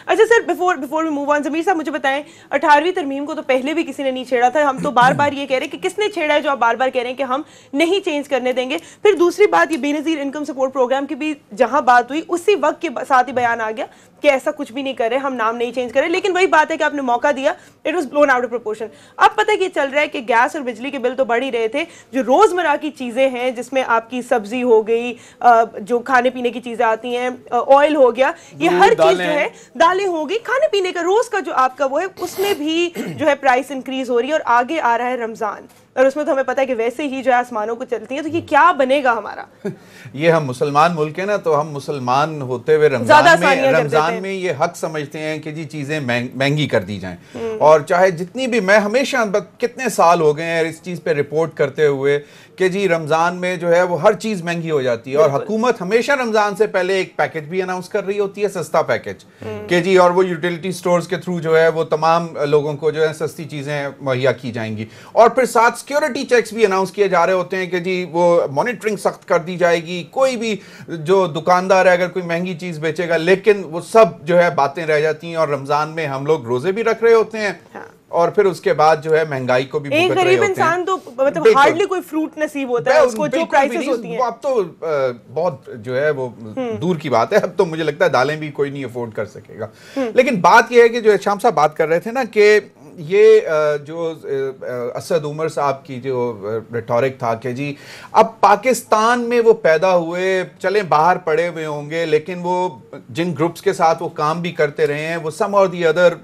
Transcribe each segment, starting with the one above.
اچھا سر before we move on, ضمیر صاحب مجھے بتائیں 18ویں ترمیم کو تو پہلے بھی کسی نے نہیں چھیڑا تھا، ہم تو بار بار یہ کہہ رہے ہیں کہ کس نے چھیڑا ہے جو آپ بار بار کہہ رہے ہیں کہ ہم نہیں چینج کرنے دیں گے. پھر دوسری بات یہ بے نظیر انکم سپورٹ پروگرام کی بھی جہاں بات ہوئی اسی وقت کے ساتھ ہی بیان آ گیا کہ ایسا کچھ بھی نہیں کر رہے، ہم نام نہیں چینج کر رہے. لیکن وہی بات ہے کہ آپ نے موقع دیا، it was blown out of proportion. اب پتہ کہ چل رہا ہے کہ گیس اور بجلی کے بل تو بڑھ ہی رہے تھے، جو روزمرہ کی چیزیں ہیں جس میں آپ کی سبزی ہو گئی، جو کھانے پینے کی چیزیں آتی ہیں، آئل ہو گیا، یہ ہر چیز جو ہے، دالیں ہو گئی، کھانے پینے کا روز کا جو آپ کا وہ ہے اس میں بھی جو ہے پرائس انکریز ہو رہی ہے. اور آگے آ رہا ہے رمضان، اور اس میں تو ہمیں پتہ ہے کہ ویسے ہی جو ہے آسمانوں کو چلتی ہیں، تو یہ کیا بنے گا ہمارا؟ یہ ہم مسلمان ملک ہیں نا، تو ہم مسلمان ہوتے ہوئے رمضان میں یہ حق سمجھتے ہیں کہ جی چیزیں مہنگی کر دی جائیں. اور چاہے جتنی بھی، میں ہمیشہ کتنے سال ہو گئے ہیں اس چیز پہ رپورٹ کرتے ہوئے کہ جی رمضان میں جو ہے وہ ہر چیز مہنگی ہو جاتی ہے. اور حکومت ہمیشہ رمضان سے پہلے ایک پیکج بھی اناؤنس کر رہی ہوتی ہے، سستا پیکج، کہ جی اور وہ یوٹیلیٹی سٹورز کے تھرو جو ہے وہ تمام لوگوں کو جو ہے سستی چیزیں مہیا کی جائیں گی. اور پھر ساتھ سیکیورٹی چیکس بھی اناؤنس کیے جا رہے ہوتے ہیں کہ جی وہ مانیٹرنگ سخت کر دی جائے گی. کوئی بھی جو دکاندار ہے اگر کوئی مہنگی چیز بیچے گا، لیکن وہ سب جو ہے باتیں رہ جاتی ہیں. اور رمضان میں ہم لوگ روزے بھی رکھ رہے ہوتے ہیں اور پھر اس کے بعد جو ہے مہنگائی کو بھی ایک غریب انسان تو مطلب ہارڈلی کوئی فروٹ نصیب ہوتا ہے اس کو، جو پرائسز ہوتی ہیں. اب تو بہت جو ہے وہ دور کی بات ہے، اب تو مجھے لگتا ہے دالیں بھی کوئی نہیں افورڈ کر سکے گا. لیکن بات یہ ہے کہ جو شام صاحب بات کر رہے تھے نا کہ یہ جو اسد عمر صاحب کی جو ریٹورک تھا کہ جی اب پاکستان میں وہ پیدا ہوئے، چلیں باہر پڑے ہوئے ہوں گے، لیکن وہ جن گروپس کے ساتھ وہ کام بھی کرتے رہے ہیں وہ سم اور دی ادر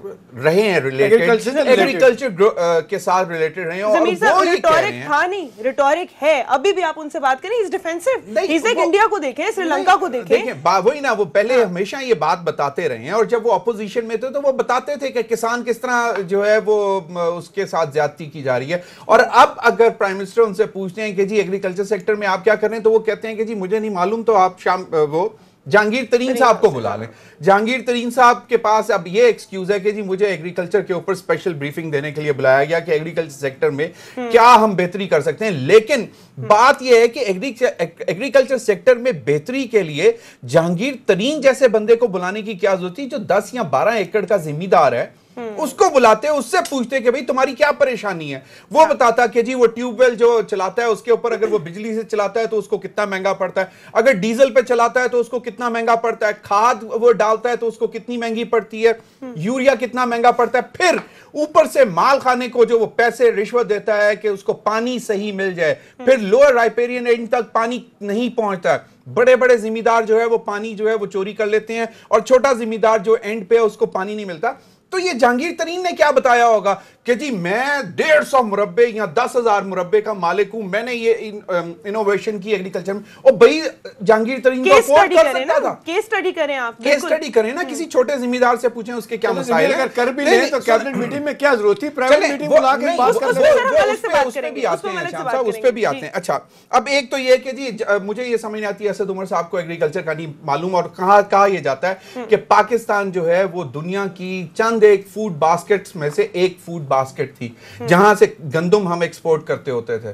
رہے ہیں ریلیٹڈ، ایگریکلچر کے ساتھ ریلیٹڈ رہے ہیں. اور وہ یہ کہہ رہے ہیں، تھا نہیں ریٹورک ہے، ابھی بھی آپ ان سے بات کریں، he is defensive, he is like India کو دیکھیں، سری لنکا کو دیکھیں. وہی نا، وہ پہلے ہمیشہ یہ بات بتاتے رہے ہیں، اور جب وہ اپوزیشن میں تھے تو وہ بتاتے تھے کہ کسان کس طرح جو ہے وہ اس کے ساتھ زیادتی کی جا رہی ہے. اور اب اگر پرائم منسٹر ان سے پوچھتے ہیں کہ جی ایگریکلچر سیکٹر میں آپ کیا کر رہے ہیں، تو وہ کہتے ہیں کہ جی مجھے نہیں معلوم، تو آپ وہ جہانگیر ترین صاحب کو بلا لیں. جہانگیر ترین صاحب کے پاس اب یہ ایکسکیوز ہے کہ جی مجھے ایگریکلچر کے اوپر اسپیشل بریفنگ دینے کے لیے بلایا گیا کہ ایگریکلچر سیکٹر میں کیا ہم بہتری کر سکتے ہیں. لیکن بات یہ ہے کہ ایگریکلچر سیکٹر میں بہتری کے لیے جہانگیر ترین جیسے بندے کو بلانے کی کیا ضرورت تھی، جو 10 یا 12 ایکڑ کا ذمہ دار ہے. اس کو بلاتے، اس سے پوچھتے کہ بھئی تمہاری کیا پریشانی ہے. وہ بتاتا کہ جی وہ ٹیوب ویل جو چلاتا ہے اس کے اوپر اگر وہ بجلی سے چلاتا ہے تو اس کو کتنا مہنگا پڑتا ہے، اگر ڈیزل پہ چلاتا ہے تو اس کو کتنا مہنگا پڑتا ہے، کھاد وہ ڈالتا ہے تو اس کو کتنی مہنگی پڑتی ہے، یوریا کتنا مہنگا پڑتا ہے. پھر اوپر سے مال خانے کو جو وہ پیسے رشوت دیتا ہے کہ اس کو پانی صحیح مل جائے، پھر لوئر رائپیرین اینڈ تک پانی نہیں پہنچتا ہے. بڑے بڑے ذمہ دار جو ہے وہ پانی جو ہے وہ چوری کر لیتے ہیں، اور چھوٹا ذمہ دار جو اینڈ پہ اس کو پانی نہیں ملتا. تو یہ جہانگیر ترین نے کیا بتایا ہوگا کہ جی میں 150 مربع یا 10,000 مربع کا مالک ہوں، میں نے یہ انوویشن کی ایگریکلچر میں. اور بھئی جہانگیر ترین کو افورڈ کر سکتا تھا. کیس اسٹڈی کریں آپ، کیس اسٹڈی کریں نا، کسی چھوٹے ذمہ دار سے پوچھیں اس کے کیا مسائل ہیں. اگر کر بھی لیں تو کیبنٹ میٹنگ میں کیا ضرورت تھی، پرائیویٹ میٹنگ بلا کے بات کر لیں. اس پہ بھی آتے ہیں شام صاحب، اس پہ بھی آتے ہیں. اچھا اب ایک تو یہ کہ جی مجھے یہ سمجھ نہیں آتی اسد عمر صاحب کو ایگریکلچر کا نہیں معلوم، اور کہا یہ جاتا ہے کہ پاکستان جو ہے وہ دنیا کی چند ایک فوڈ باسکٹس میں سے ایک فوڈ باسکٹ تھی جہاں سے گندم ہم ایکسپورٹ کرتے ہوتے تھے،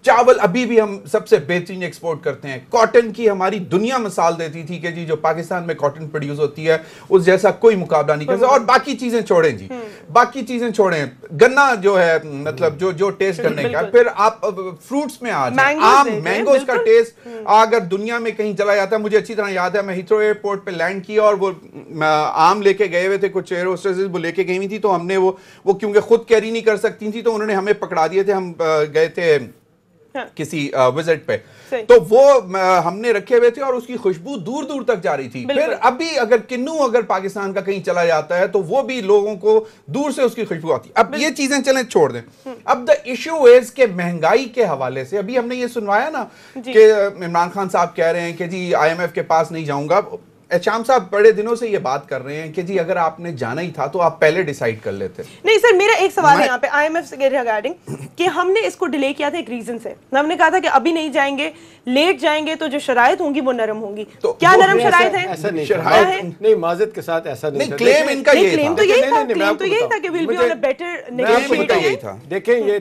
چاول ابھی بھی ہم سب سے بہترین ایکسپورٹ کرتے ہیں، کاٹن کی ہماری دنیا مثال دیتی تھی کہ جی جو پاکستان میں کاٹن پروڈیوس ہوتی ہے اس جیسا کوئی مقابلہ نہیں کرتا. اور باقی چیزیں چھوڑیں جی، باقی چیزیں چھوڑیں، گنا جو ہے مطلب جو ٹیسٹ کرنے کا. پھر آپ فروٹس میں آ جائیں، آم مینگوز کا ٹیسٹ اگر دنیا میں کہیں چلا جاتا ہے، مجھے اچھی طرح یاد ہے میں ہیتھرو ایئرپورٹ پہ لینڈ کیا اور وہ آم لے کے گئے ہوئے تھے، کچھ ایئر ہوسٹسز وہ لے کے گئی ہوئی تھی، تو ہم نے وہ کیونکہ خود کیری نہیں کر سکتی تھی تو انہوں نے ہمیں پکڑا دیے تھے. ہم گئے تھے کسی وزٹ پہ، تو وہ ہم نے رکھے ہوئے تھے اور اس کی خوشبو دور دور تک جا رہی تھی. پھر ابھی اگر کنو اگر پاکستان کا کہیں چلا جاتا ہے تو وہ بھی لوگوں کو دور سے اس کی خوشبو آتی. اب یہ چیزیں چلیں چھوڑ دیں. اب دا ایشو از کہ مہنگائی کے حوالے سے ابھی ہم نے یہ سنوایا نا کہ عمران خان صاحب کہہ رہے ہیں کہ جی IMF کے پاس نہیں جاؤں گا. شام صاحب بڑے دنوں سے یہ بات کر رہے ہیں کہ جی اگر آپ نے جانا ہی تھا تو آپ پہلے ڈیسائیڈ کر لیتے. نہیں سر، میرا ایک سوال ہے یہاں پہ IMF سے ریگارڈنگ کہ ہم نے اس کو ڈیلے کیا تھا ایک ریزن سے. ہم نے کہا تھا کہ ابھی نہیں جائیں گے، لیٹ جائیں گے تو جو شرائط ہوں گی وہ نرم ہوں گی. کیا نرم شرائط ہیں؟ ایسا نہیں، معذرت کے ساتھ ایسا نہیں. کلیم ان کا یہی تھا، کلیم تو یہی تھا کہ we'll be on a better negotiating. دیکھیں یہ